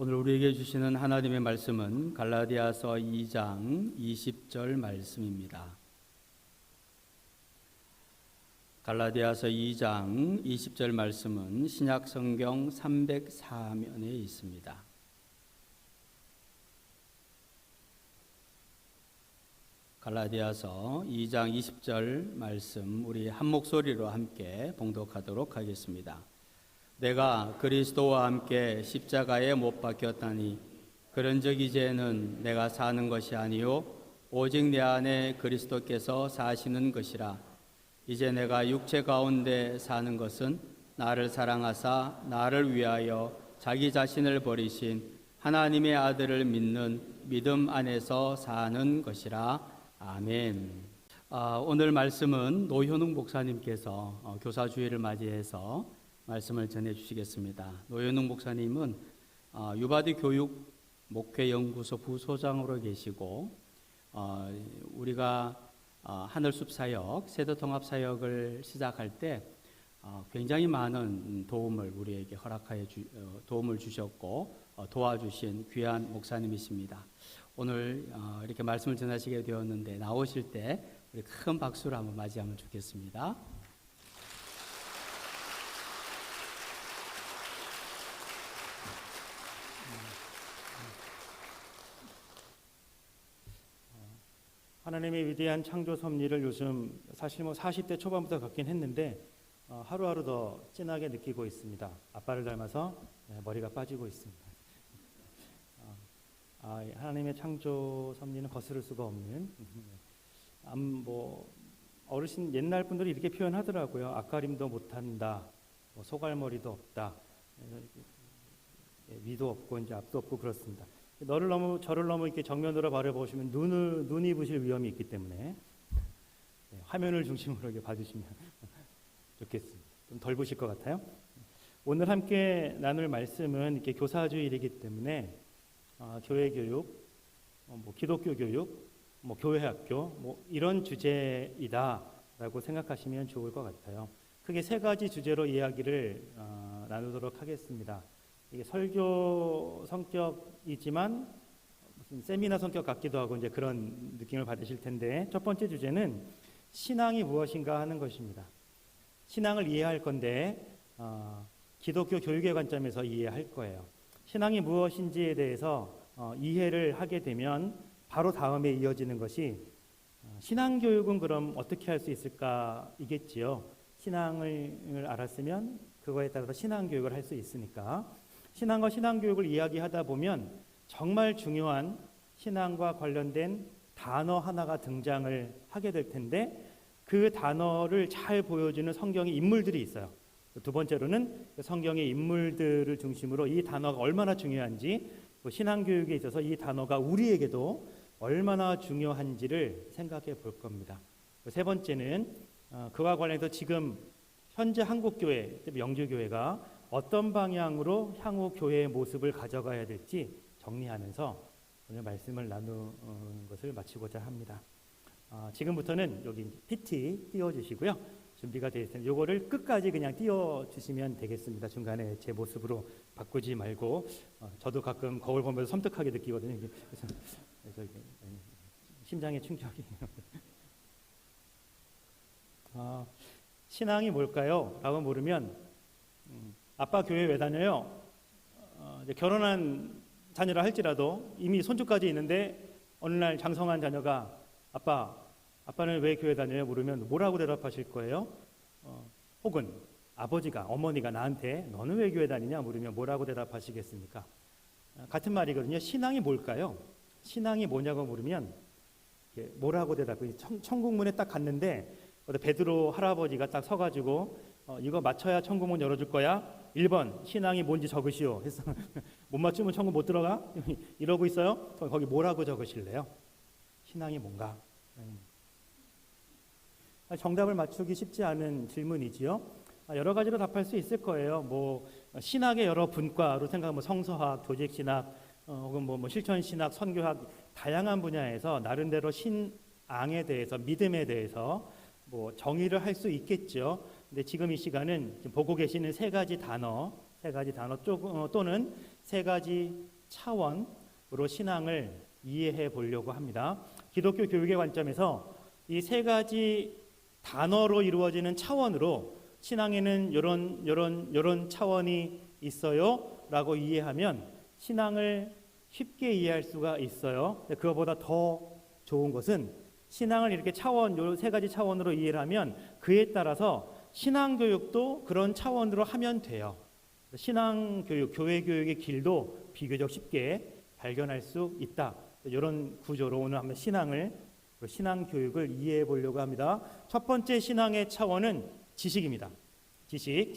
오늘 우리에게 주시는 하나님의 말씀은 갈라디아서 2장 20절 말씀입니다. 갈라디아서 2장 20절 말씀은 신약 성경 304면에 있습니다. 갈라디아서 2장 20절 말씀 우리 한 목소리로 함께 봉독하도록 하겠습니다. 내가 그리스도와 함께 십자가에 못 박혔다니 그런즉 이제는 내가 사는 것이 아니요 오직 내 안에 그리스도께서 사시는 것이라. 이제 내가 육체 가운데 사는 것은 나를 사랑하사 나를 위하여 자기 자신을 버리신 하나님의 아들을 믿는 믿음 안에서 사는 것이라. 아멘. 오늘 말씀은 노현웅 목사님께서 교사주일을 맞이해서 말씀을 전해주시겠습니다. 노현웅 목사님은 유바디 교육 목회연구소 부소장으로 계시고 우리가 하늘숲 사역, 세대통합 사역을 시작할 때 굉장히 많은 도움을 우리에게 허락하여 도움을 주셨고 도와주신 귀한 목사님이십니다. 오늘 이렇게 말씀을 전하시게 되었는데 나오실 때 우리 큰 박수로 한번 맞이하면 좋겠습니다. 하나님의 위대한 창조 섭리를 요즘 사실 40대 초반부터 겪긴 했는데 하루하루 더 진하게 느끼고 있습니다. 아빠를 닮아서 머리가 빠지고 있습니다. 하나님의 창조 섭리는 거스를 수가 없는 어르신 옛날 분들이 이렇게 표현하더라고요. 앞가림도 못한다, 소갈머리도 없다, 위도 없고 이제 앞도 없고 그렇습니다. 저를 너무 이렇게 정면으로 바라보시면 눈이 부실 위험이 있기 때문에 화면을 중심으로 이렇게 봐주시면 좋겠습니다. 좀 덜 부실 것 같아요. 오늘 함께 나눌 말씀은 이렇게 교사주일이기 때문에 교회 교육, 기독교 교육, 교회 학교 이런 주제이다라고 생각하시면 좋을 것 같아요. 크게 세 가지 주제로 이야기를 나누도록 하겠습니다. 이게 설교 성격이지만 무슨 세미나 성격 같기도 하고 이제 그런 느낌을 받으실 텐데, 첫 번째 주제는 신앙이 무엇인가 하는 것입니다. 신앙을 이해할 건데 기독교 교육의 관점에서 이해할 거예요. 신앙이 무엇인지에 대해서 이해를 하게 되면 바로 다음에 이어지는 것이 신앙 교육은 그럼 어떻게 할 수 있을까 이겠지요. 신앙을 알았으면 그거에 따라서 신앙 교육을 할 수 있으니까 신앙과 신앙 교육을 이야기하다 보면 정말 중요한 신앙과 관련된 단어 하나가 등장을 하게 될 텐데, 그 단어를 잘 보여주는 성경의 인물들이 있어요. 두 번째로는 성경의 인물들을 중심으로 이 단어가 얼마나 중요한지, 신앙 교육에 있어서 이 단어가 우리에게도 얼마나 중요한지를 생각해 볼 겁니다. 세 번째는 그와 관련해서 지금 현재 한국교회, 영주교회가 어떤 방향으로 향후 교회의 모습을 가져가야 될지 정리하면서 오늘 말씀을 나누는 것을 마치고자 합니다. 지금부터는 여기 PT 띄워주시고요. 준비가 되어 있으면 요거를 끝까지 그냥 띄워주시면 되겠습니다. 중간에 제 모습으로 바꾸지 말고. 저도 가끔 거울 보면서 섬뜩하게 느끼거든요. 그래서 심장의 충격이. 신앙이 뭘까요? 라고 물으면 아빠 교회 왜 다녀요? 이제 결혼한 자녀라 할지라도 이미 손주까지 있는데 어느 날 장성한 자녀가 아빠는 왜 교회 다녀요? 물으면 뭐라고 대답하실 거예요? 혹은 아버지가, 어머니가 나한테 너는 왜 교회 다니냐? 물으면 뭐라고 대답하시겠습니까? 같은 말이거든요. 신앙이 뭘까요? 신앙이 뭐냐고 물으면 뭐라고 대답해요? 천국문에 딱 갔는데 베드로 할아버지가 딱 서가지고 이거 맞춰야 천국문 열어줄 거야? 1번 신앙이 뭔지 적으시오 해서 못 맞추면 천국 못 들어가? 이러고 있어요. 거기 뭐라고 적으실래요? 신앙이 뭔가? 정답을 맞추기 쉽지 않은 질문이지요. 여러 가지로 답할 수 있을 거예요. 신학의 여러 분과로 생각하면 성서학, 조직신학, 혹은 실천신학, 선교학, 다양한 분야에서 나름대로 신앙에 대해서, 믿음에 대해서 정의를 할 수 있겠죠. 근데 지금 이 시간은 보고 계시는 세 가지 단어 또는 세 가지 차원으로 신앙을 이해해 보려고 합니다. 기독교 교육의 관점에서 이 세 가지 단어로 이루어지는 차원으로 신앙에는 이런 차원이 있어요라고 이해하면 신앙을 쉽게 이해할 수가 있어요. 그거보다 더 좋은 것은 신앙을 이렇게 요 세 가지 차원으로 이해를 하면 그에 따라서 신앙 교육도 그런 차원으로 하면 돼요. 신앙 교육, 교회 교육의 길도 비교적 쉽게 발견할 수 있다. 이런 구조로 오늘 한번 신앙 교육을 이해해 보려고 합니다. 첫 번째 신앙의 차원은 지식입니다. 지식.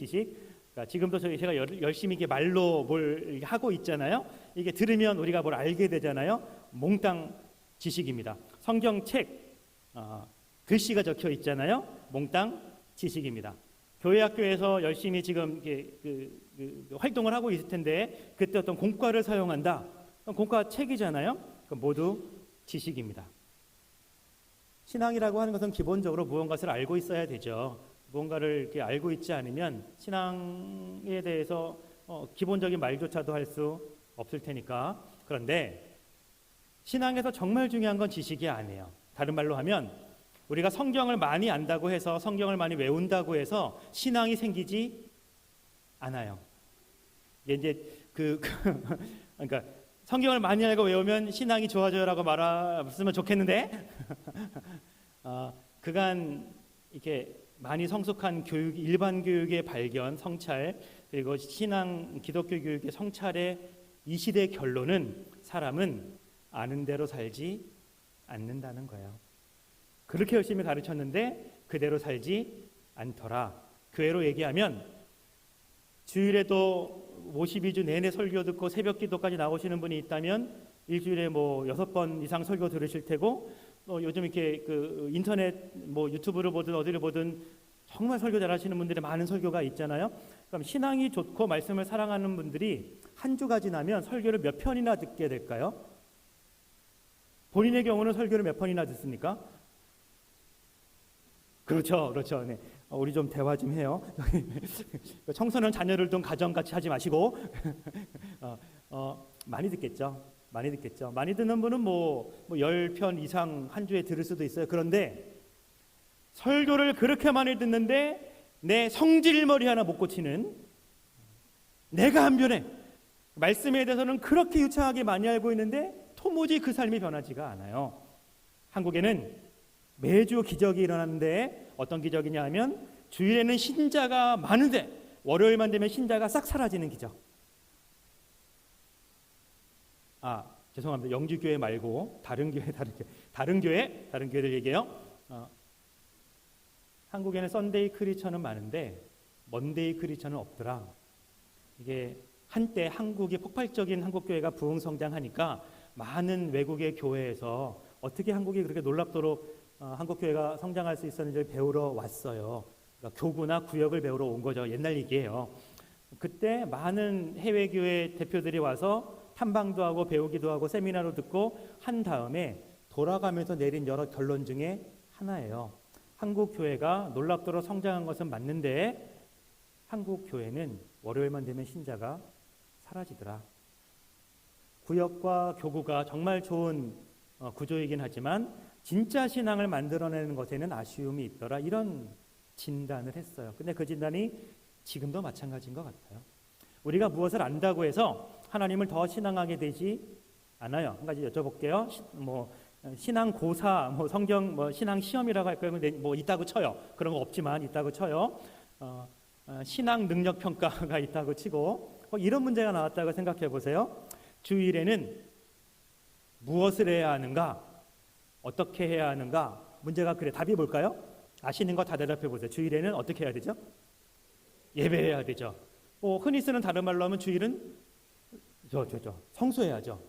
그러니까 지금도 제가 열심히 이게 말로 뭘 하고 있잖아요. 이게 들으면 우리가 뭘 알게 되잖아요. 몽땅 지식입니다. 성경책 글씨가 적혀 있잖아요. 몽땅 지식입니다. 교회 학교에서 열심히 지금 활동을 하고 있을 텐데 그때 어떤 공과를 사용한다. 공과 책이잖아요. 모두 지식입니다. 신앙이라고 하는 것은 기본적으로 무언가를 알고 있어야 되죠. 무언가를 이렇게 알고 있지 않으면 신앙에 대해서 기본적인 말조차도 할 수 없을 테니까. 그런데 신앙에서 정말 중요한 건 지식이 아니에요. 다른 말로 하면 우리가 성경을 많이 안다고 해서 성경을 많이 외운다고 해서 신앙이 생기지 않아요. 이제 그러니까 성경을 많이 알고 외우면 신앙이 좋아져요라고 말했으면 좋겠는데 그간 이렇게 많이 성숙한 교육, 일반 교육의 발견, 성찰, 그리고 기독교 교육의 성찰의 이 시대의 결론은 사람은 아는 대로 살지 않는다는 거예요. 그렇게 열심히 가르쳤는데 그대로 살지 않더라. 교회로 얘기하면 주일에도 52주 내내 설교 듣고 새벽 기도까지 나오시는 분이 있다면 일주일에 6번 이상 설교 들으실 테고, 요즘 이렇게 인터넷 유튜브를 보든 어디를 보든 정말 설교 잘하시는 분들이 많은 설교가 있잖아요. 그럼 신앙이 좋고 말씀을 사랑하는 분들이 한 주가 지나면 설교를 몇 편이나 듣게 될까요? 본인의 경우는 설교를 몇 편이나 듣습니까? 그렇죠. 네. 우리 좀 대화 좀 해요. 청소년 자녀를 둔 가정 같이 하지 마시고 많이 듣겠죠. 많이 듣는 분은 10편 이상 한 주에 들을 수도 있어요. 그런데 설교를 그렇게 많이 듣는데 내 성질머리 하나 못 고치는, 내가 안 변해, 말씀에 대해서는 그렇게 유창하게 많이 알고 있는데 도무지 그 삶이 변하지가 않아요. 한국에는 매주 기적이 일어나는데 어떤 기적이냐 하면 주일에는 신자가 많은데 월요일만 되면 신자가 싹 사라지는 기적. 죄송합니다. 영주교회 말고 다른 교회들 얘기해요. 한국에는 썬데이 크리스천은 많은데 먼데이 크리스천은 없더라. 이게 한때 한국이 폭발적인 한국교회가 부흥성장하니까 많은 외국의 교회에서 어떻게 한국이 그렇게 놀랍도록 한국교회가 성장할 수 있었는지를 배우러 왔어요. 그러니까 교구나 구역을 배우러 온 거죠. 옛날 얘기예요. 그때 많은 해외교회 대표들이 와서 탐방도 하고 배우기도 하고 세미나도 듣고 한 다음에 돌아가면서 내린 여러 결론 중에 하나예요. 한국 교회가 놀랍도록 성장한 것은 맞는데 한국 교회는 월요일만 되면 신자가 사라지더라. 구역과 교구가 정말 좋은 구조이긴 하지만 진짜 신앙을 만들어내는 것에는 아쉬움이 있더라. 이런 진단을 했어요. 근데 그 진단이 지금도 마찬가지인 것 같아요. 우리가 무엇을 안다고 해서 하나님을 더 신앙하게 되지 않아요. 한 가지 여쭤볼게요. 신앙 고사, 성경 신앙 시험이라고 할까요? 있다고 쳐요. 그런 거 없지만 있다고 쳐요. 신앙 능력 평가가 있다고 치고 이런 문제가 나왔다고 생각해 보세요. 주일에는 무엇을 해야 하는가? 어떻게 해야 하는가? 문제가 그래. 답이 뭘까요? 아시는 거 다 대답해 보세요. 주일에는 어떻게 해야 되죠? 예배해야 되죠. 흔히 쓰는 다른 말로 하면 주일은 성수해야죠.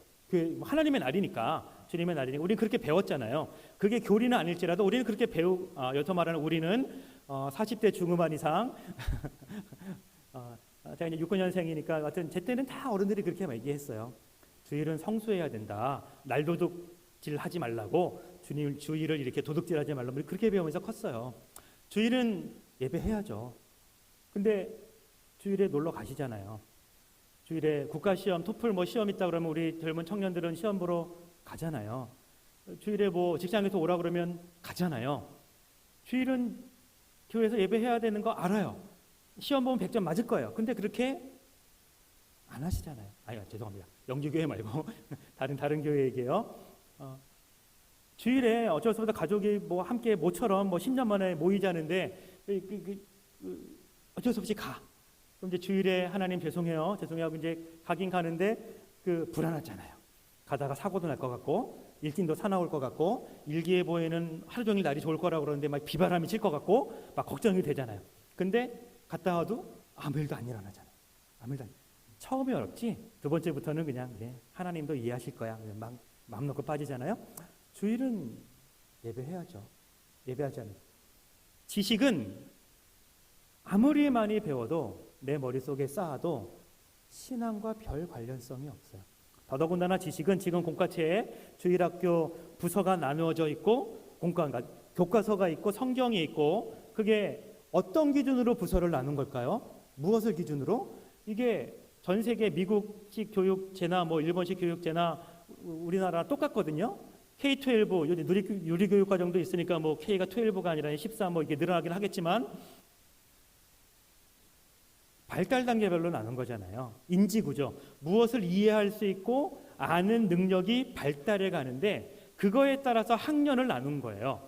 하나님의 날이니까, 주님의 날이니까 우리는 그렇게 배웠잖아요. 그게 교리는 아닐지라도 우리는 그렇게 여기서 말하는 우리는 40대 중후반 이상 제가 이제 69년생이니까 하여튼 제 때는 다 어른들이 그렇게 얘기했어요. 주일은 성수해야 된다. 날도둑질 하지 말라고, 주일을 이렇게 도둑질하지 말라고 그렇게 배우면서 컸어요. 주일은 예배해야죠. 근데 주일에 놀러 가시잖아요. 주일에 국가시험, 토플 뭐 시험 있다 그러면 우리 젊은 청년들은 시험 보러 가잖아요. 주일에 뭐 직장에서 오라 그러면 가잖아요. 주일은 교회에서 예배해야 되는 거 알아요. 시험 보면 100점 맞을 거예요. 근데 그렇게 안 하시잖아요. 아니, 죄송합니다. 영주교회 말고 다른 교회 얘기예요. 주일에 어쩔 수 없이 가족이 뭐 함께 모처럼 뭐 10년 만에 모이자는데 어쩔 수 없이 가. 그럼 이제 주일에 하나님 죄송해요 하고 이제 가긴 가는데 불안하잖아요. 가다가 사고도 날 것 같고 일진도 사나울 것 같고 일기예보에는 하루 종일 날이 좋을 거라고 그러는데 막 비바람이 칠 것 같고 막 걱정이 되잖아요. 근데 갔다 와도 아무 일도 안 일어나잖아요. 아무 일도 안. 처음이 어렵지 두 번째부터는 그냥 하나님도 이해하실 거야. 막 마음 놓고 빠지잖아요. 주일은 예배해야죠. 예배하지 않아요. 지식은 아무리 많이 배워도 내 머릿속에 쌓아도 신앙과 별 관련성이 없어요. 더더군다나 지식은 지금 공과체에 주일학교 부서가 나누어져 있고 교과서가 있고 성경이 있고 그게 어떤 기준으로 부서를 나눈 걸까요? 무엇을 기준으로? 이게 전 세계 미국식 교육제나 뭐 일본식 교육제나 우리나라 똑같거든요. K-12 요즘 누리교육과정도 있으니까 뭐 K가 12가 아니라 14 뭐 이게 늘어나긴 하겠지만 발달 단계별로 나눈 거잖아요. 인지구조, 무엇을 이해할 수 있고 아는 능력이 발달해 가는데 그거에 따라서 학년을 나눈 거예요.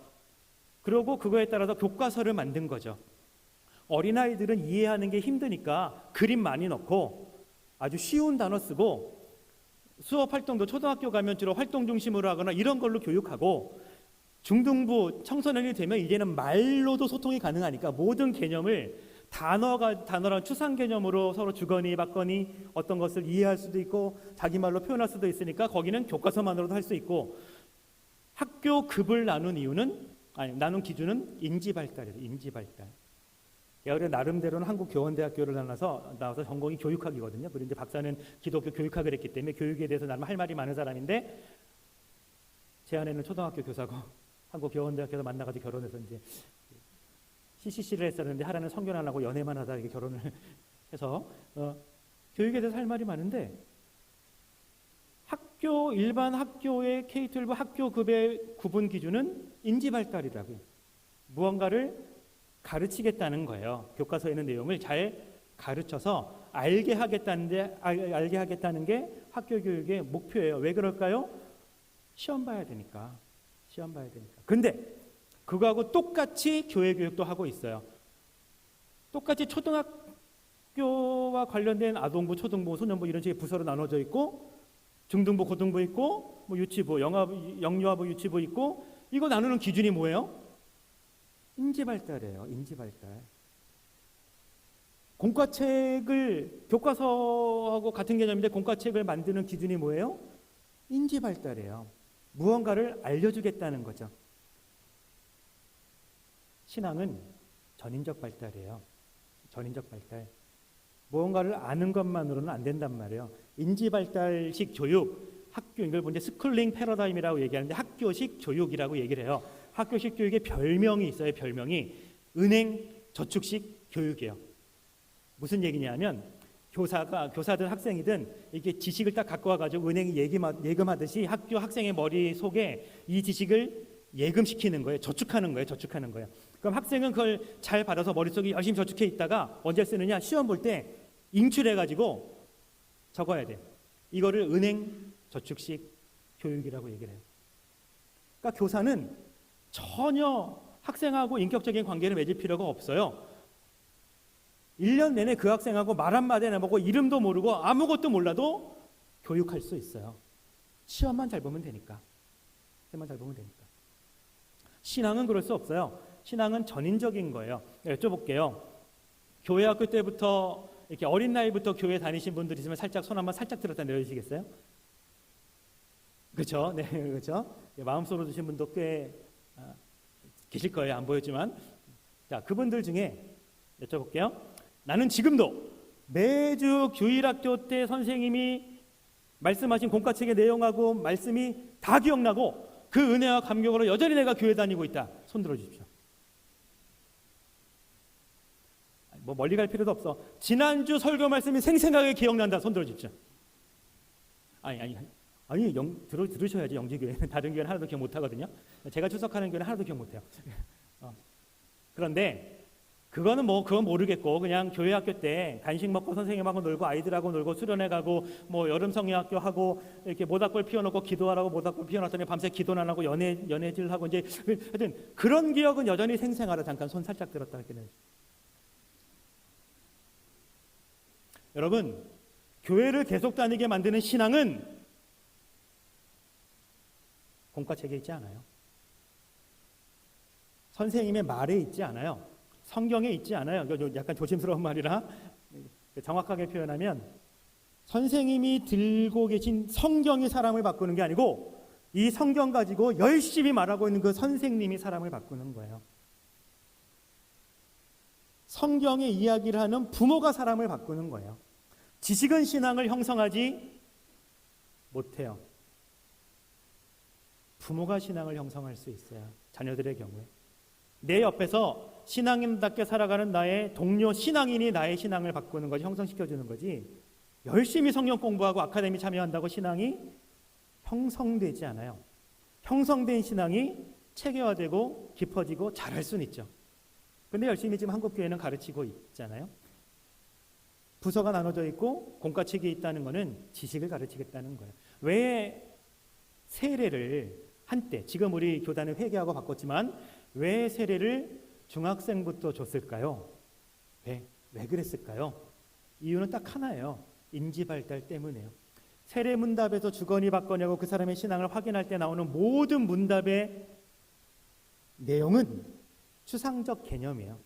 그리고 그거에 따라서 교과서를 만든 거죠. 어린아이들은 이해하는 게 힘드니까 그림 많이 넣고 아주 쉬운 단어 쓰고 수업 활동도 초등학교 가면 주로 활동 중심으로 하거나 이런 걸로 교육하고 중등부 청소년이 되면 이제는 말로도 소통이 가능하니까 모든 개념을 단어랑 추상 개념으로 서로 주거니 받거니 어떤 것을 이해할 수도 있고 자기 말로 표현할 수도 있으니까 거기는 교과서만으로도 할 수 있고 학교 급을 나눈 기준은 인지 발달이에요. 인지 발달. 우리 나름대로는 한국교원대학교를 나와서 전공이 교육학이거든요. 그리고 이제 박사는 기독교 교육학을 했기 때문에 교육에 대해서 나름 할 말이 많은 사람인데 제 아내는 초등학교 교사고 한국교원대학교에서 만나가지고 결혼해서 이제 CCC를 했었는데 하라는 선교는 안 하고 연애만 하다 이렇게 결혼을 해서 교육에 대해서 할 말이 많은데 일반 학교의 K-12 학교급의 구분 기준은 인지 발달이라고요. 무언가를 가르치겠다는 거예요. 교과서에 있는 내용을 잘 가르쳐서 알게 하겠다는 게 학교 교육의 목표예요. 왜 그럴까요? 시험 봐야 되니까. 근데 그거하고 똑같이 교회 교육도 하고 있어요. 똑같이 초등학교와 관련된 아동부, 초등부, 소년부 이런 식의 부서로 나눠져 있고 중등부, 고등부 있고 뭐 유치부, 영유아부, 유치부 있고 이거 나누는 기준이 뭐예요? 인지발달이에요. 인지발달. 공과책을 교과서하고 같은 개념인데 공과책을 만드는 기준이 뭐예요? 인지발달이에요. 무언가를 알려주겠다는 거죠. 신앙은 전인적 발달이에요. 전인적 발달. 무언가를 아는 것만으로는 안 된단 말이에요. 인지발달식 교육, 이걸 먼저 스쿨링 패러다임이라고 얘기하는데 학교식 교육이라고 얘기를 해요. 학교식 교육의 별명이 있어요. 별명이 은행 저축식 교육이에요. 무슨 얘기냐면 교사든 학생이든 이렇게 지식을 딱 갖고 와가지고 은행이 예금하듯이 학교 학생의 머릿속에 이 지식을 예금시키는 거예요. 저축하는 거예요. 그럼 학생은 그걸 잘 받아서 머릿속에 열심히 저축해 있다가 언제 쓰느냐? 시험 볼 때 인출해가지고 적어야 돼. 이거를 은행 저축식 교육이라고 얘기를 해요. 그러니까 교사는 전혀 학생하고 인격적인 관계를 맺을 필요가 없어요. 1년 내내 그 학생하고 말 한마디 안 해보고 이름도 모르고 아무것도 몰라도 교육할 수 있어요. 시험만 잘 보면 되니까. 신앙은 그럴 수 없어요. 신앙은 전인적인 거예요. 여쭤볼게요. 교회 학교 때부터 이렇게 어린 나이부터 교회 다니신 분들 있으면 손 한번 살짝 들었다 내려주시겠어요? 그렇죠? 네, 그렇죠. 마음속으로 주신 분도 꽤 계실 거예요. 안 보였지만, 자, 그분들 중에 여쭤볼게요. 나는 지금도 매주 주일학교 때 선생님이 말씀하신 공과책의 내용하고 말씀이 다 기억나고 그 은혜와 감격으로 여전히 내가 교회 다니고 있다. 손 들어주십시오. 뭐 멀리 갈 필요도 없어. 지난주 설교 말씀이 생생하게 기억난다. 손 들어주십시오. 들으셔야지. 영지교회는 다른 교회는 하나도 기억 못하거든요. 제가 출석하는 교회는 하나도 기억 못해요. 그런데 그건 모르겠고 그냥 교회 학교 때 간식 먹고 선생님하고 놀고 아이들하고 놀고 수련회 가고 뭐 여름 성경학교 하고 이렇게 모닥불 피워놓고 기도하라고 모닥불 피워놨더니 밤새 기도는 안 하고 연애질 하고 이제 하여튼 그런 기억은 여전히 생생하다. 잠깐 손 살짝 들었다 할게요. 여러분, 교회를 계속 다니게 만드는 신앙은 공과책에 있지 않아요. 선생님의 말에 있지 않아요. 성경에 있지 않아요. 약간 조심스러운 말이라 정확하게 표현하면 선생님이 들고 계신 성경이 사람을 바꾸는 게 아니고 이 성경 가지고 열심히 말하고 있는 그 선생님이 사람을 바꾸는 거예요. 성경의 이야기를 하는 부모가 사람을 바꾸는 거예요. 지식은 신앙을 형성하지 못해요. 부모가 신앙을 형성할 수 있어요. 자녀들의 경우에. 내 옆에서 신앙인답게 살아가는 나의 동료 신앙인이 나의 신앙을 바꾸는 거지, 형성시켜주는 거지, 열심히 성경 공부하고 아카데미 참여한다고 신앙이 형성되지 않아요. 형성된 신앙이 체계화되고 깊어지고 잘할 수는 있죠. 그런데 열심히 지금 한국교회는 가르치고 있잖아요. 부서가 나눠져 있고 공과책이 있다는 것은 지식을 가르치겠다는 거예요. 왜 세례를 한때, 지금 우리 교단은 회개하고 바꿨지만 왜 세례를 중학생부터 줬을까요? 왜 그랬을까요? 이유는 딱 하나예요. 인지발달 때문에요. 세례 문답에서 주거니 받거니하고 그 사람의 신앙을 확인할 때 나오는 모든 문답의 내용은 추상적 개념이에요.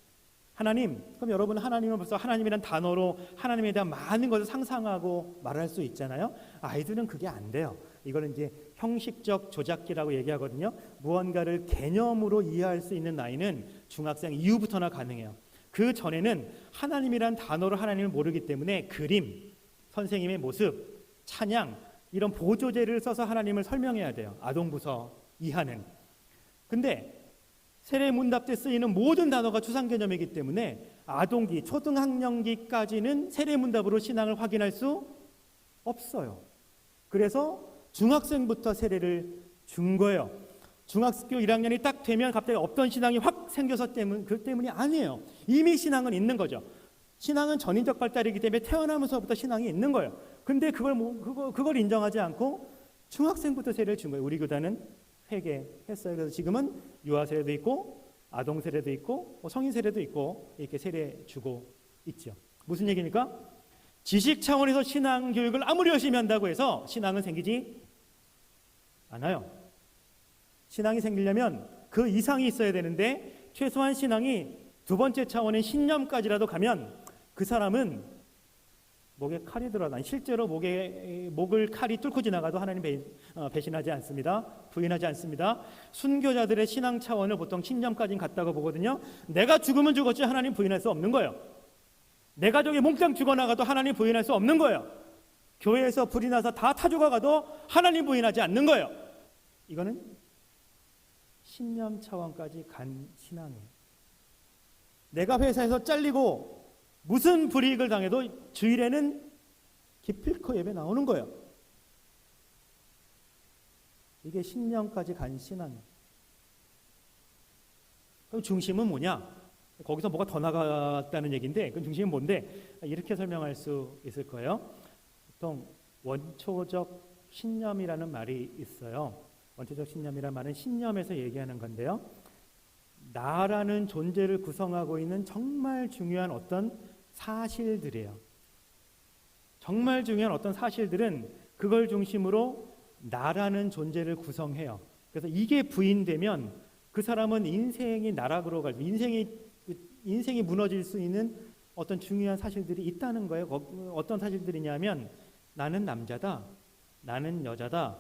하나님, 그럼 여러분 하나님은 벌써 하나님이란 단어로 하나님에 대한 많은 것을 상상하고 말할 수 있잖아요. 아이들은 그게 안 돼요. 이거는 이제 형식적 조작기라고 얘기하거든요. 무언가를 개념으로 이해할 수 있는 나이는 중학생 이후부터나 가능해요. 그 전에는 하나님이란 단어로 하나님을 모르기 때문에 그림, 선생님의 모습, 찬양 이런 보조제를 써서 하나님을 설명해야 돼요. 아동부서 이하는. 근데 세례 문답 때 쓰이는 모든 단어가 추상 개념이기 때문에 아동기, 초등학년기까지는 세례 문답으로 신앙을 확인할 수 없어요. 그래서 중학생부터 세례를 준 거예요. 중학교 1학년이 딱 되면 갑자기 없던 신앙이 확 생겨서 그 때문이 아니에요. 이미 신앙은 있는 거죠. 신앙은 전인적 발달이기 때문에 태어나면서부터 신앙이 있는 거예요. 근데 그걸 인정하지 않고 중학생부터 세례를 준 거예요. 우리 교단은 회개했어요. 그래서 지금은 유아 세례도 있고 아동 세례도 있고 성인 세례도 있고 이렇게 세례 주고 있죠. 무슨 얘기입니까? 지식 차원에서 신앙 교육을 아무리 열심히 한다고 해서 신앙은 생기지 않아요. 신앙이 생기려면 그 이상이 있어야 되는데 최소한 신앙이 두 번째 차원인 신념까지라도 가면 그 사람은 목에 칼이 들어가니 실제로 목을 칼이 뚫고 지나가도 하나님 배신하지 않습니다. 부인하지 않습니다. 순교자들의 신앙 차원을 보통 신념까지는 갔다고 보거든요. 내가 죽으면 죽었지 하나님 부인할 수 없는 거예요. 내 가족이 몽땅 죽어나가도 하나님 부인할 수 없는 거예요. 교회에서 불이 나서 다 타 죽어가도 하나님 부인하지 않는 거예요. 이거는 신념 차원까지 간 신앙이에요. 내가 회사에서 잘리고 무슨 불이익을 당해도 주일에는 기필코 예배 나오는 거예요. 이게 신념까지 간 신앙이에요. 그럼 중심은 뭐냐? 거기서 뭐가 더 나갔다는 얘기인데 그 중심은 뭔데? 이렇게 설명할 수 있을 거예요. 보통 원초적 신념이라는 말이 있어요. 원초적 신념이라는 말은 신념에서 얘기하는 건데요. 나라는 존재를 구성하고 있는 정말 중요한 어떤 사실들이에요. 정말 중요한 어떤 사실들은 그걸 중심으로 나라는 존재를 구성해요. 그래서 이게 부인되면 그 사람은 인생이 나락으로 갈, 인생이 무너질 수 있는 어떤 중요한 사실들이 있다는 거예요. 어떤 사실들이냐면 나는 남자다, 나는 여자다,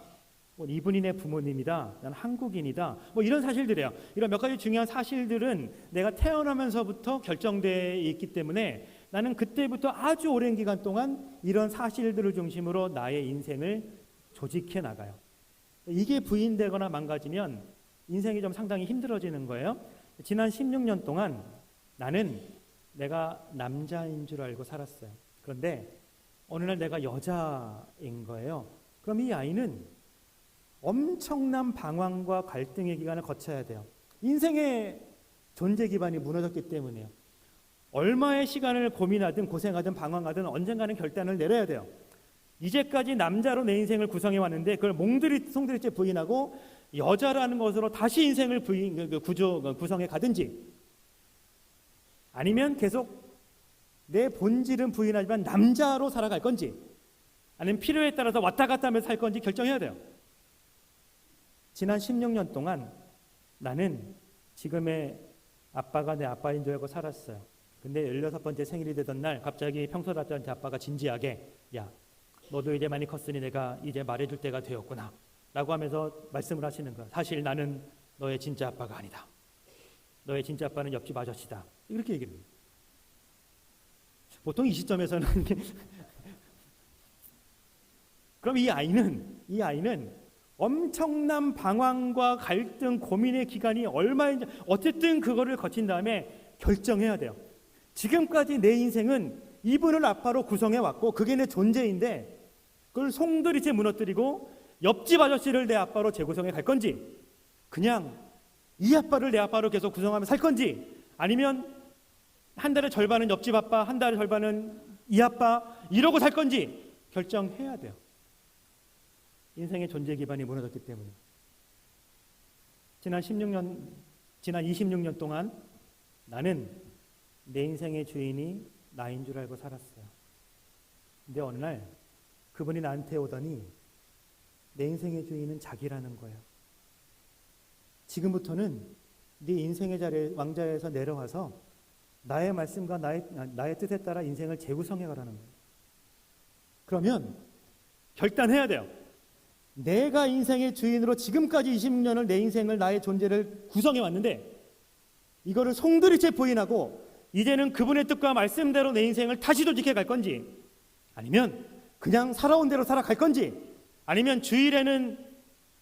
이분이 내 부모님이다, 나는 한국인이다, 이런 사실들이에요. 이런 몇 가지 중요한 사실들은 내가 태어나면서부터 결정되어 있기 때문에 나는 그때부터 아주 오랜 기간 동안 이런 사실들을 중심으로 나의 인생을 조직해 나가요. 이게 부인되거나 망가지면 인생이 좀 상당히 힘들어지는 거예요. 지난 16년 동안 나는 내가 남자인 줄 알고 살았어요. 그런데 어느 날 내가 여자인 거예요. 그럼 이 아이는 엄청난 방황과 갈등의 기간을 거쳐야 돼요. 인생의 존재 기반이 무너졌기 때문에요. 얼마의 시간을 고민하든 고생하든 방황하든 언젠가는 결단을 내려야 돼요. 이제까지 남자로 내 인생을 구성해 왔는데 그걸 송두리째 부인하고 여자라는 것으로 다시 인생을 구성해 가든지, 아니면 계속 내 본질은 부인하지만 남자로 살아갈 건지, 아니면 필요에 따라서 왔다 갔다 하면서 살 건지 결정해야 돼요. 지난 16년 동안 나는 지금의 아빠가 내 아빠인 줄 알고 살았어요. 근데 16번째 생일이 되던 날 갑자기 평소답지 않게 아빠가 진지하게, 야, 너도 이제 많이 컸으니 내가 이제 말해줄 때가 되었구나 라고 하면서 말씀을 하시는 거야. 사실 나는 너의 진짜 아빠가 아니다. 너의 진짜 아빠는 옆집 아저씨다. 이렇게 얘기를 해요. 보통 이 시점에서는 그럼 이 아이는 엄청난 방황과 갈등, 고민의 기간이 얼마인지 어쨌든 그거를 거친 다음에 결정해야 돼요. 지금까지 내 인생은 이분을 아빠로 구성해 왔고 그게 내 존재인데 그걸 송두리째 무너뜨리고 옆집 아저씨를 내 아빠로 재구성해 갈 건지, 그냥 이 아빠를 내 아빠로 계속 구성하며 살 건지, 아니면 한 달의 절반은 옆집 아빠, 한 달의 절반은 이 아빠 이러고 살 건지 결정해야 돼요. 인생의 존재 기반이 무너졌기 때문에. 지난 26년 동안 나는 내 인생의 주인이 나인 줄 알고 살았어요. 근데 어느 날 그분이 나한테 오더니 내 인생의 주인은 자기라는 거예요. 지금부터는 네 인생의 왕좌에서 내려와서 나의 말씀과 나의 뜻에 따라 인생을 재구성해 가라는 거예요. 그러면 결단해야 돼요. 내가 인생의 주인으로 지금까지 26년을 내 인생을, 나의 존재를 구성해 왔는데 이거를 송두리째 부인하고 이제는 그분의 뜻과 말씀대로 내 인생을 다시 조직해 갈 건지, 아니면 그냥 살아온 대로 살아갈 건지, 아니면 주일에는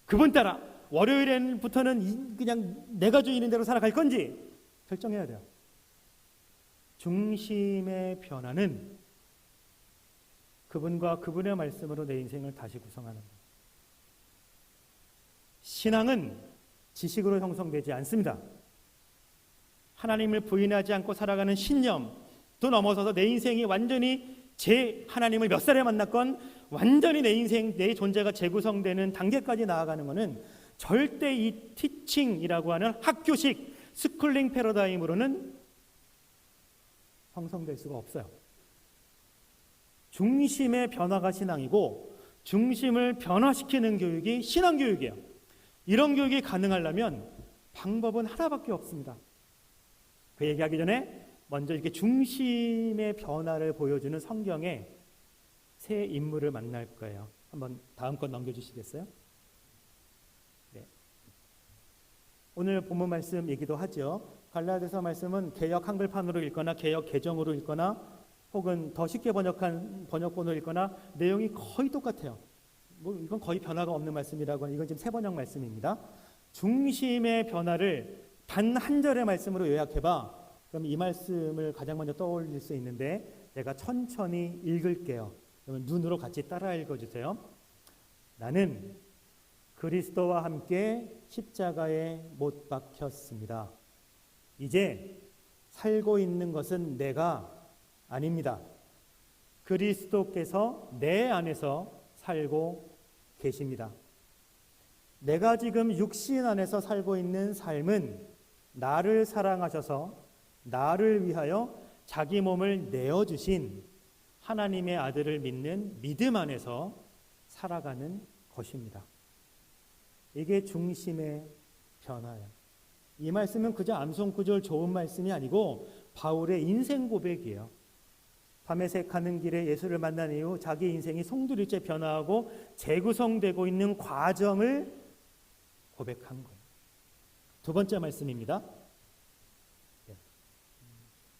그분 따라, 월요일부터는 그냥 내가 주인인 대로 살아갈 건지 결정해야 돼요. 중심의 변화는 그분과 그분의 말씀으로 내 인생을 다시 구성하는 거예요. 신앙은 지식으로 형성되지 않습니다. 하나님을 부인하지 않고 살아가는 신념도 넘어서서 내 인생이 완전히 하나님을 몇 살에 만났건 완전히 내 인생, 내 존재가 재구성되는 단계까지 나아가는 것은 절대 이 티칭이라고 하는 학교식 스쿨링 패러다임으로는 형성될 수가 없어요. 중심의 변화가 신앙이고 중심을 변화시키는 교육이 신앙교육이에요. 이런 교육이 가능하려면 방법은 하나밖에 없습니다. 그 얘기하기 전에 먼저 이렇게 중심의 변화를 보여주는 성경의 새 인물을 만날 거예요. 한번 다음 건 넘겨주시겠어요? 네. 오늘 본문 말씀 얘기도 하죠. 갈라디아서 말씀은 개역 한글판으로 읽거나 개역 개정으로 읽거나 혹은 더 쉽게 번역한 번역본으로 읽거나 내용이 거의 똑같아요. 이건 거의 변화가 없는 말씀이라고 하는, 이건 지금 새 번역 말씀입니다. 중심의 변화를 단 한 절의 말씀으로 요약해봐. 그럼 이 말씀을 가장 먼저 떠올릴 수 있는데 제가 천천히 읽을게요. 그러면 눈으로 같이 따라 읽어주세요. 나는 그리스도와 함께 십자가에 못 박혔습니다. 이제 살고 있는 것은 내가 아닙니다. 그리스도께서 내 안에서 살고 계십니다. 내가 지금 육신 안에서 살고 있는 삶은 나를 사랑하셔서 나를 위하여 자기 몸을 내어주신 하나님의 아들을 믿는 믿음 안에서 살아가는 것입니다. 이게 중심의 변화예요. 이 말씀은 그저 암송구절 좋은 말씀이 아니고 바울의 인생 고백이에요. 밤에색 가는 길에 예수를 만난 이후 자기 인생이 송두리째 변화하고 재구성되고 있는 과정을 고백한 거예요. 두 번째 말씀입니다.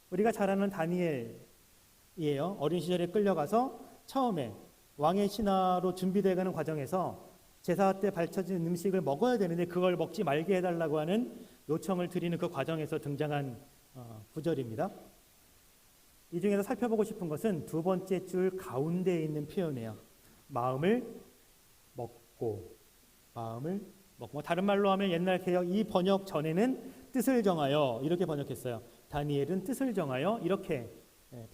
우리가 잘 아는 다니엘이에요. 어린 시절에 끌려가서 처음에 왕의 신하로 준비되어가는 과정에서 제사 때 바쳐진 음식을 먹어야 되는데 그걸 먹지 말게 해달라고 하는 요청을 드리는 그 과정에서 등장한 구절입니다. 이 중에서 살펴보고 싶은 것은 두 번째 줄 가운데에 있는 표현이에요. 마음을 먹고, 마음을 먹고. 다른 말로 하면 옛날 개역 이 번역 전에는 뜻을 정하여 이렇게 번역했어요. 다니엘은 뜻을 정하여 이렇게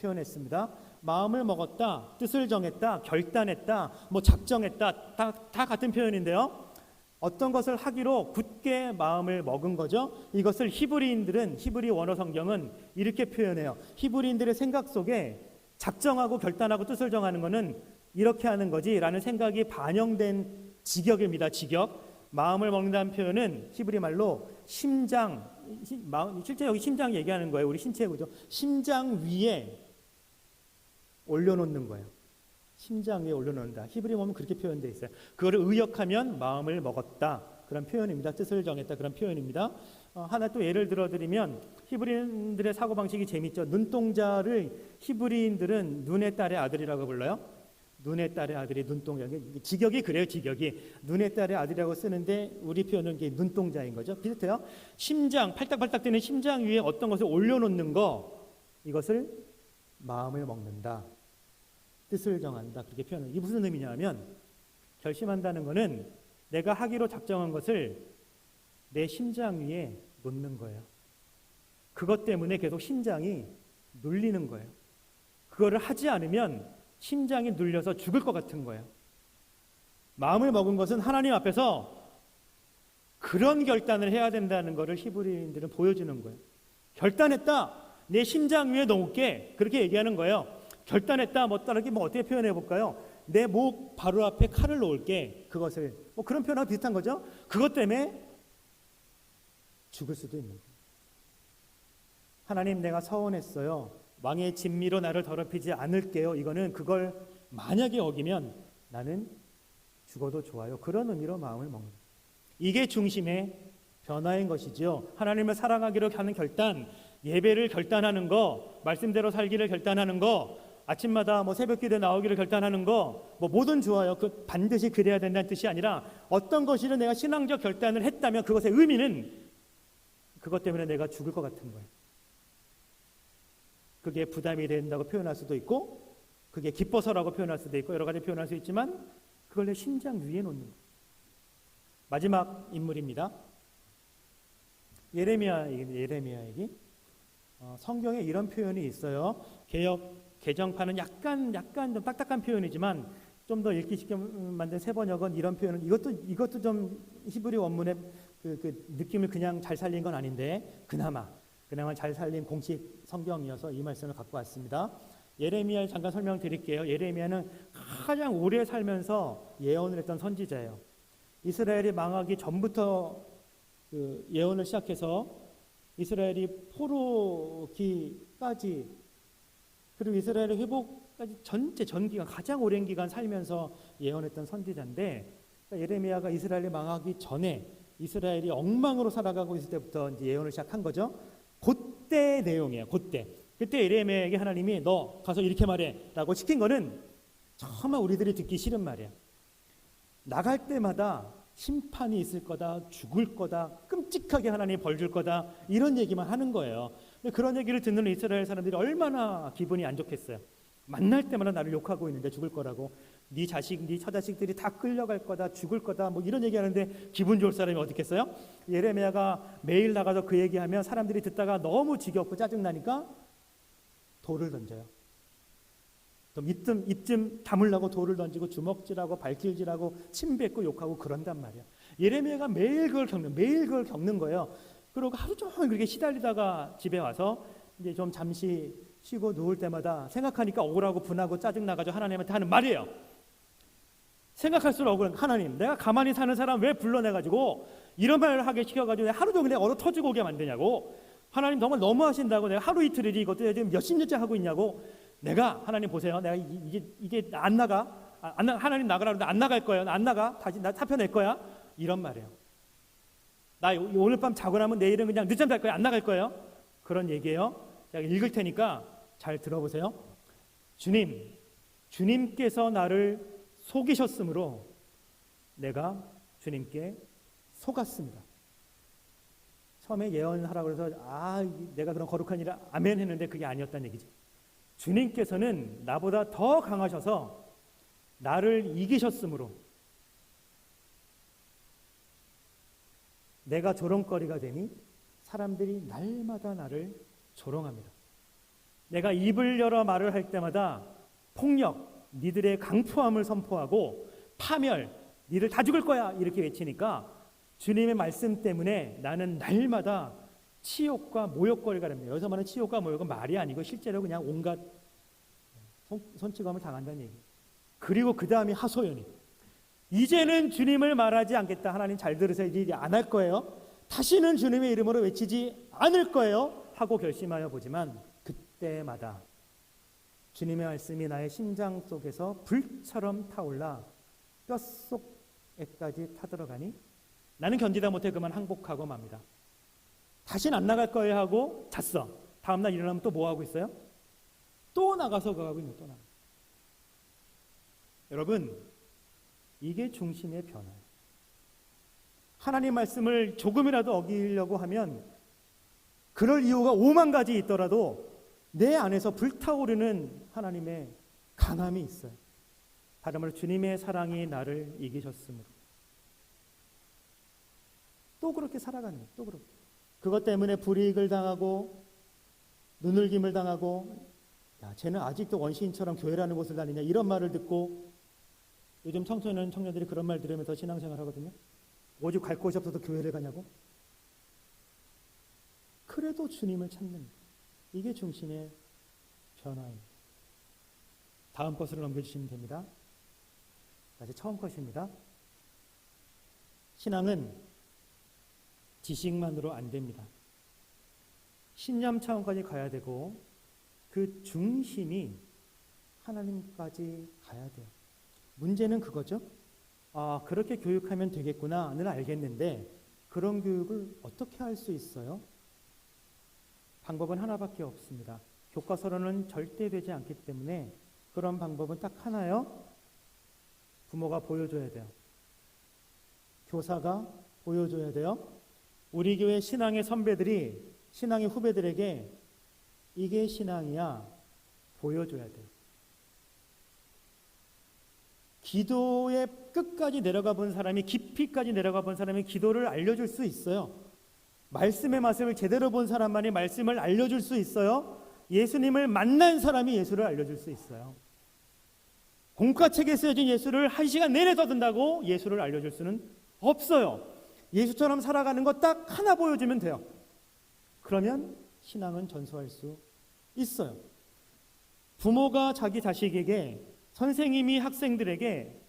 표현했습니다. 마음을 먹었다, 뜻을 정했다, 결단했다, 뭐 작정했다, 다 같은 표현인데요. 어떤 것을 하기로 굳게 마음을 먹은 거죠. 이것을 히브리 원어 성경은 이렇게 표현해요. 히브리인들의 생각 속에 작정하고 결단하고 뜻을 정하는 것은 이렇게 하는 거지라는 생각이 반영된 직역입니다. 직역. 마음을 먹는다는 표현은 히브리 말로 심장, 실제 여기 심장 얘기하는 거예요. 우리 신체 구조. 심장 위에 올려놓는 거예요. 심장 위에 올려놓는다. 히브리 보면 그렇게 표현되어 있어요. 그거를 의역하면 마음을 먹었다. 그런 표현입니다. 뜻을 정했다. 그런 표현입니다. 하나 또 예를 들어드리면 히브리인들의 사고방식이 재밌죠. 눈동자를 히브리인들은 눈의 딸의 아들이라고 불러요. 눈의 딸의 아들이 눈동자. 직역이 그래요. 직역이. 눈의 딸의 아들이라고 쓰는데 우리 표현은 이게 눈동자인 거죠. 비슷해요. 심장, 팔딱팔딱 뛰는 심장 위에 어떤 것을 올려놓는 거, 이것을 마음을 먹는다. 뜻을 정한다. 그렇게 표현해요. 이게 무슨 의미냐면 결심한다는 것은 내가 하기로 작정한 것을 내 심장 위에 놓는 거예요. 그것 때문에 계속 심장이 눌리는 거예요. 그거를 하지 않으면 심장이 눌려서 죽을 것 같은 거예요. 마음을 먹은 것은 하나님 앞에서 그런 결단을 해야 된다는 것을 히브리인들은 보여주는 거예요. 결단했다. 내 심장 위에 놓을게. 그렇게 얘기하는 거예요. 결단했다. 뭐 다르게 뭐 어떻게 표현해 볼까요? 내 목 바로 앞에 칼을 놓을게. 그것을 뭐 그런 표현하고 비슷한 거죠. 그것 때문에 죽을 수도 있는 거예요. 하나님, 내가 서원했어요. 왕의 진미로 나를 더럽히지 않을게요. 이거는 그걸 만약에 어기면 나는 죽어도 좋아요. 그런 의미로 마음을 먹는 거예요. 이게 중심의 변화인 것이죠. 하나님을 사랑하기로 하는 결단, 예배를 결단하는 거, 말씀대로 살기를 결단하는 거, 아침마다 뭐 새벽기도에 나오기를 결단하는 거, 뭐 뭐든 좋아요. 그 반드시 그래야 된다는 뜻이 아니라 어떤 것이든 내가 신앙적 결단을 했다면 그것의 의미는 그것 때문에 내가 죽을 것 같은 거예요. 그게 부담이 된다고 표현할 수도 있고, 그게 기뻐서라고 표현할 수도 있고, 여러 가지 표현할 수 있지만 그걸 내 심장 위에 놓는 거예요. 마지막 인물입니다. 예레미야 얘기. 성경에 이런 표현이 있어요. 개정판은 약간 좀 딱딱한 표현이지만 좀 더 읽기 쉽게 만든 세번역은 이런 표현은 이것도 좀 히브리 원문의 그 느낌을 그냥 잘 살린 건 아닌데 그나마 잘 살린 공식 성경이어서 이 말씀을 갖고 왔습니다. 예레미야 잠깐 설명드릴게요. 예레미야는 가장 오래 살면서 예언을 했던 선지자예요. 이스라엘이 망하기 전부터 그 예언을 시작해서 이스라엘이 포로기까지 그리고 이스라엘의 회복까지 전기간 가장 오랜 기간 살면서 예언했던 선지자인데, 그러니까 예레미야가 이스라엘이 망하기 전에 이스라엘이 엉망으로 살아가고 있을 때부터 이제 예언을 시작한 거죠. 그때 내용이에요. 그때 예레미야에게 하나님이 너 가서 이렇게 말해라고 시킨 거는 정말 우리들이 듣기 싫은 말이야. 나갈 때마다 심판이 있을 거다, 죽을 거다, 끔찍하게 하나님이 벌 줄 거다, 이런 얘기만 하는 거예요. 근데 그런 얘기를 듣는 이스라엘 사람들이 얼마나 기분이 안 좋겠어요. 만날 때마다 나를 욕하고 있는데 죽을 거라고, 네 자식, 네 처자식들이 다 끌려갈 거다, 죽을 거다, 뭐 이런 얘기하는데 기분 좋을 사람이 어딨겠어요? 예레미야가 매일 나가서 그 얘기하면 사람들이 듣다가 너무 지겹고 짜증나니까 돌을 던져요. 입좀 다물라고 돌을 던지고 주먹질하고 발길질하고 침 뱉고 욕하고 그런단 말이야. 예레미야가 매일 그걸 겪는 거예요. 그리고 하루 종일 그렇게 시달리다가 집에 와서 이제 좀 잠시 쉬고 누울 때마다 생각하니까 억울하고 분하고 짜증나가지고 하나님한테 하는 말이에요. 생각할수록 억울한, 하나님, 내가 가만히 사는 사람 왜 불러내가지고 이런 말을 하게 시켜가지고 하루 종일 내가 얼어 터지고 오게 만드냐고. 하나님 정말 너무하신다고. 내가 하루 이틀이지 이것도 지금 몇십 년째 하고 있냐고. 내가, 하나님 보세요, 내가 이게 안 나가. 하나님 나가라 그러는데 안 나갈 거예요. 안 나가. 다시 나 사표 낼 거야. 이런 말이에요. 나 오늘 밤 자고 나면 내일은 그냥 늦잠 잘 거예요. 안 나갈 거예요. 그런 얘기예요. 제가 읽을 테니까 잘 들어보세요. 주님께서 나를 속이셨으므로 내가 주님께 속았습니다. 처음에 예언하라고 해서 내가 그런 거룩한 일을 아멘 했는데 그게 아니었다는 얘기죠. 주님께서는 나보다 더 강하셔서 나를 이기셨으므로 내가 조롱거리가 되니 사람들이 날마다 나를 조롱합니다. 내가 입을 열어 말을 할 때마다 폭력, 니들의 강포함을 선포하고 파멸, 니들 다 죽을 거야 이렇게 외치니까 주님의 말씀 때문에 나는 날마다 치욕과 모욕거리가 됩니다. 여기서 말하는 치욕과 모욕은 말이 아니고 실제로 그냥 온갖 손찌검을 당한다는 얘기. 그리고 그 다음이 하소연이. 이제는 주님을 말하지 않겠다. 하나님 잘 들으세요. 이제 안 할 거예요. 다시는 주님의 이름으로 외치지 않을 거예요. 하고 결심하여 보지만 그때마다 주님의 말씀이 나의 심장 속에서 불처럼 타올라 뼛속에까지 타들어가니 나는 견디다 못해 그만 항복하고 맙니다. 다시는 안 나갈 거예요 하고 잤어. 다음날 일어나면 또 뭐 하고 있어요? 또 나가서 그거 하고 있는 또 나가. 여러분, 이게 중심의 변화예요. 하나님 말씀을 조금이라도 어기려고 하면 그럴 이유가 5만 가지 있더라도 내 안에서 불타오르는 하나님의 강함이 있어요. 다른 말로 주님의 사랑이 나를 이기셨으므로 또 그렇게 살아가는 거예요. 또 그렇게. 그것 때문에 불이익을 당하고 눈을김을 당하고 야, 쟤는 아직도 원시인처럼 교회라는 곳을 다니냐 이런 말을 듣고 요즘 청년들이 그런 말 들으면서 신앙생활 하거든요. 오직 갈 곳이 없어서 교회를 가냐고. 그래도 주님을 찾는 이게 중심의 변화입니다. 다음 것으로 넘겨주시면 됩니다. 다시 처음 것입니다. 신앙은 지식만으로 안 됩니다. 신념 차원까지 가야 되고 그 중심이 하나님까지 가야 돼요. 문제는 그거죠. 아, 그렇게 교육하면 되겠구나는 알겠는데 그런 교육을 어떻게 할 수 있어요? 방법은 하나밖에 없습니다. 교과서로는 절대 되지 않기 때문에 그런 방법은 딱 하나요. 부모가 보여줘야 돼요. 교사가 보여줘야 돼요. 우리 교회 신앙의 선배들이 신앙의 후배들에게 이게 신앙이야 보여줘야 돼요. 기도의 끝까지 내려가 본 사람이 깊이까지 내려가 본 사람이 기도를 알려줄 수 있어요. 말씀의 맛을 제대로 본 사람만이 말씀을 알려줄 수 있어요. 예수님을 만난 사람이 예수를 알려줄 수 있어요. 공과책에 쓰여진 예수를 1시간 내내 떠든다고 예수를 알려줄 수는 없어요. 예수처럼 살아가는 거 딱 하나 보여주면 돼요. 그러면 신앙은 전수할 수 있어요. 부모가 자기 자식에게, 선생님이 학생들에게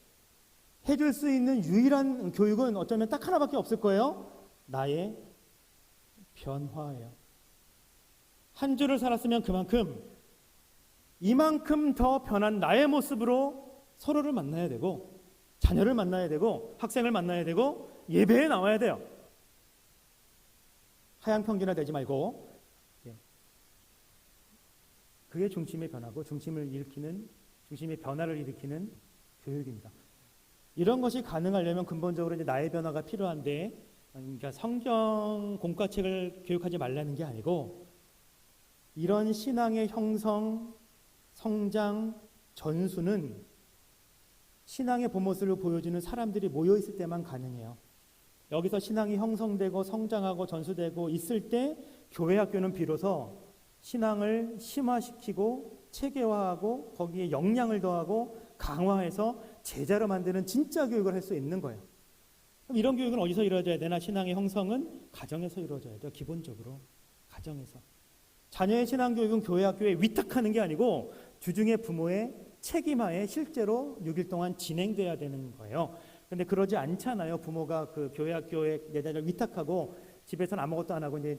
해줄 수 있는 유일한 교육은 어쩌면 딱 하나밖에 없을 거예요. 나의 변화예요. 한 주를 살았으면 그만큼 이만큼 더 변한 나의 모습으로 서로를 만나야 되고 자녀를 만나야 되고 학생을 만나야 되고 예배에 나와야 돼요. 하향평준화 되지 말고 그게 중심의 변화고 중심의 변화를 일으키는 교육입니다. 이런 것이 가능하려면 근본적으로 이제 나의 변화가 필요한데 그러니까 성경 공과책을 교육하지 말라는 게 아니고 이런 신앙의 형성, 성장, 전수는 신앙의 본모습을 보여주는 사람들이 모여있을 때만 가능해요. 여기서 신앙이 형성되고 성장하고 전수되고 있을 때 교회 학교는 비로소 신앙을 심화시키고 체계화하고 거기에 역량을 더하고 강화해서 제자로 만드는 진짜 교육을 할 수 있는 거예요. 그럼 이런 교육은 어디서 이루어져야 되나? 신앙의 형성은 가정에서 이루어져야 돼요. 기본적으로 가정에서. 자녀의 신앙 교육은 교회 학교에 위탁하는 게 아니고 주중에 부모의 책임하에 실제로 6일 동안 진행돼야 되는 거예요. 그런데 그러지 않잖아요. 부모가 그 교회 학교에 내 자녀를 위탁하고 집에서는 아무것도 안 하고 이제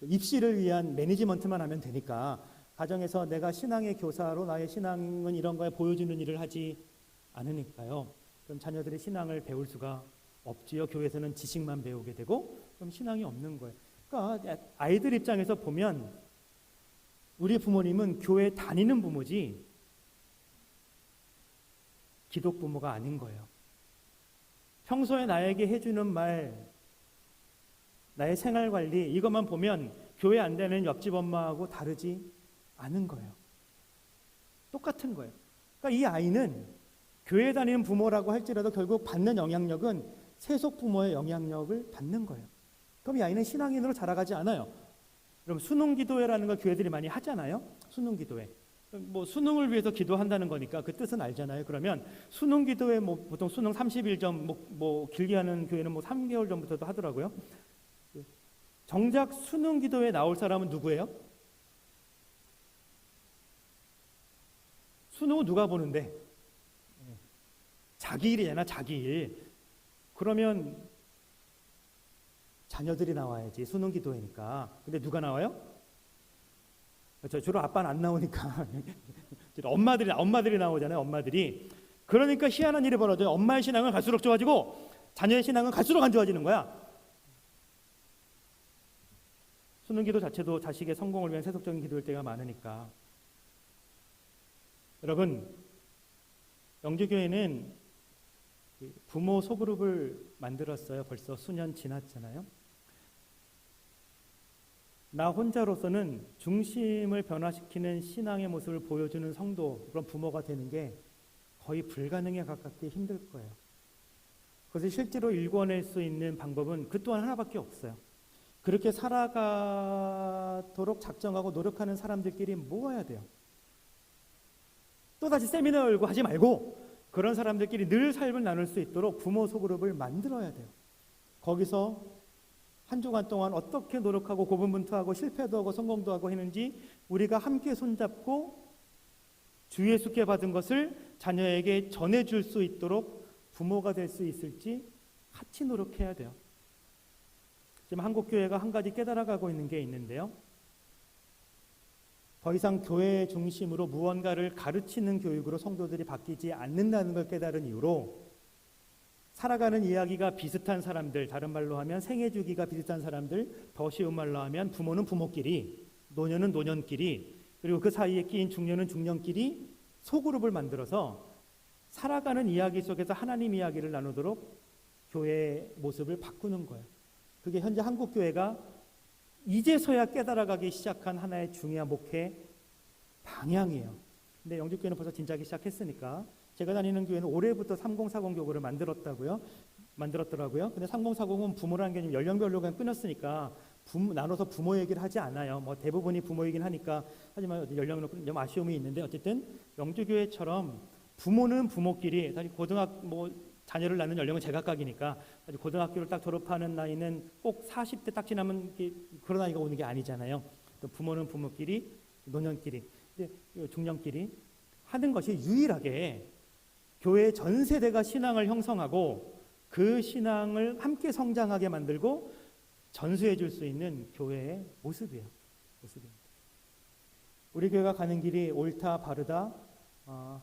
입시를 위한 매니지먼트만 하면 되니까 가정에서 내가 신앙의 교사로 나의 신앙은 이런 거에 보여주는 일을 하지 않으니까요. 그럼 자녀들이 신앙을 배울 수가 없지요. 교회에서는 지식만 배우게 되고 그럼 신앙이 없는 거예요. 그러니까 아이들 입장에서 보면 우리 부모님은 교회 다니는 부모지 기독 부모가 아닌 거예요. 평소에 나에게 해주는 말, 나의 생활관리 이것만 보면 교회 안 되는 옆집 엄마하고 다르지 않은 거예요. 똑같은 거예요. 그러니까 이 아이는 교회 다니는 부모라고 할지라도 결국 받는 영향력은 세속 부모의 영향력을 받는 거예요. 그럼 이 아이는 신앙인으로 자라가지 않아요. 그럼 수능 기도회라는 걸 교회들이 많이 하잖아요. 수능 기도회. 뭐 수능을 위해서 기도한다는 거니까 그 뜻은 알잖아요. 그러면 수능 기도회 뭐 보통 수능 30일 전 뭐 길게 하는 교회는 뭐 3개월 전부터도 하더라고요. 정작 수능 기도회에 나올 사람은 누구예요? 수능은 누가 보는데? 자기 일이잖아, 자기 일. 그러면 자녀들이 나와야지, 수능 기도회니까. 근데 누가 나와요? 주로 아빠는 안 나오니까 엄마들이 나오잖아요. 엄마들이. 그러니까 희한한 일이 벌어져요. 엄마의 신앙은 갈수록 좋아지고 자녀의 신앙은 갈수록 안 좋아지는 거야. 수능 기도 자체도 자식의 성공을 위한 세속적인 기도일 때가 많으니까. 여러분, 영주교회는 부모 소그룹을 만들었어요. 벌써 수년 지났잖아요. 나 혼자로서는 중심을 변화시키는 신앙의 모습을 보여주는 성도, 그런 부모가 되는 게 거의 불가능에 가깝게 힘들 거예요. 그것을 실제로 일궈낼 수 있는 방법은 그 또한 하나밖에 없어요. 그렇게 살아가도록 작정하고 노력하는 사람들끼리 모아야 돼요. 또다시 세미나 열고 하지 말고 그런 사람들끼리 늘 삶을 나눌 수 있도록 부모 소그룹을 만들어야 돼요. 거기서 한 주간 동안 어떻게 노력하고 고분분투하고 실패도 하고 성공도 하고 했는지 우리가 함께 손잡고 주 예수께 받은 것을 자녀에게 전해줄 수 있도록 부모가 될 수 있을지 같이 노력해야 돼요. 지금 한국교회가 한 가지 깨달아가고 있는 게 있는데요. 더 이상 교회 중심으로 무언가를 가르치는 교육으로 성도들이 바뀌지 않는다는 걸 깨달은 이후로 살아가는 이야기가 비슷한 사람들, 다른 말로 하면 생애 주기가 비슷한 사람들, 더 쉬운 말로 하면 부모는 부모끼리, 노년은 노년끼리, 그리고 그 사이에 끼인 중년은 중년끼리 소그룹을 만들어서 살아가는 이야기 속에서 하나님 이야기를 나누도록 교회의 모습을 바꾸는 거예요. 그게 현재 한국교회가 이제서야 깨달아가기 시작한 하나의 중요한 목회 방향이에요. 근데 영주교회는 벌써 진작에 시작했으니까 제가 다니는 교회는 올해부터 3040 교구를 만들었더라고요. 근데 3040은 부모라는 게 연령별로 그냥 끊었으니까 나눠서 부모 얘기를 하지 않아요. 뭐 대부분이 부모이긴 하니까 하지만 연령으로 좀 아쉬움이 있는데 어쨌든 영주교회처럼 부모는 부모끼리 사실 자녀를 낳는 연령은 제각각이니까 고등학교를 딱 졸업하는 나이는 꼭 40대 딱 지나면 그런 나이가 오는 게 아니잖아요. 또 부모는 부모끼리, 노년끼리, 중년끼리 하는 것이 유일하게 교회 전 세대가 신앙을 형성하고 그 신앙을 함께 성장하게 만들고 전수해 줄 수 있는 교회의 모습이에요. 우리 교회가 가는 길이 옳다, 바르다,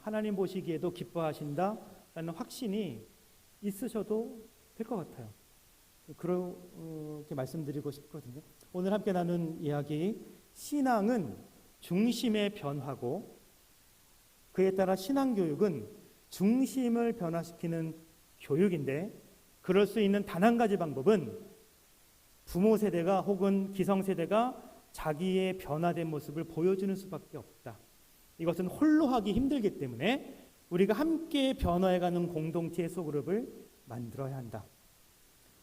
하나님 보시기에도 기뻐하신다 라는 확신이 있으셔도 될 것 같아요. 그렇게 말씀드리고 싶거든요. 오늘 함께 나눈 이야기, 신앙은 중심의 변화고 그에 따라 신앙교육은 중심을 변화시키는 교육인데 그럴 수 있는 단 한 가지 방법은 부모 세대가 혹은 기성세대가 자기의 변화된 모습을 보여주는 수밖에 없다. 이것은 홀로 하기 힘들기 때문에 우리가 함께 변화해가는 공동체의 소그룹을 만들어야 한다.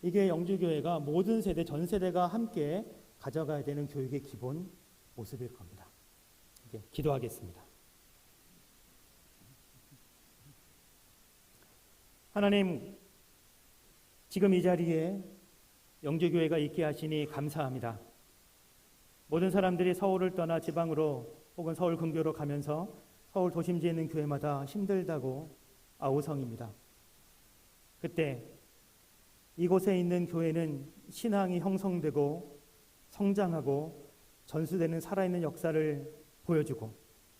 이게 영주교회가 모든 세대, 전 세대가 함께 가져가야 되는 교육의 기본 모습일 겁니다. 이제 기도하겠습니다. 하나님, 지금 이 자리에 영주교회가 있게 하시니 감사합니다. 모든 사람들이 서울을 떠나 지방으로 혹은 서울 근교로 가면서 서울 도심지에 있는 교회마다 힘들다고 아우성입니다. 그때 이곳에 있는 교회는 신앙이 형성되고 성장하고 전수되는 살아있는 역사를 보여주고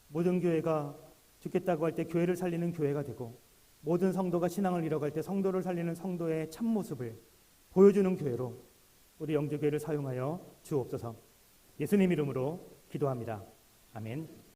모든 교회가 죽겠다고 할 때 교회를 살리는 교회가 되고 모든 성도가 신앙을 잃어갈 때 성도를 살리는 성도의 참모습을 보여주는 교회로 우리 영주교회를 사용하여 주옵소서. 예수님 이름으로 기도합니다. 아멘.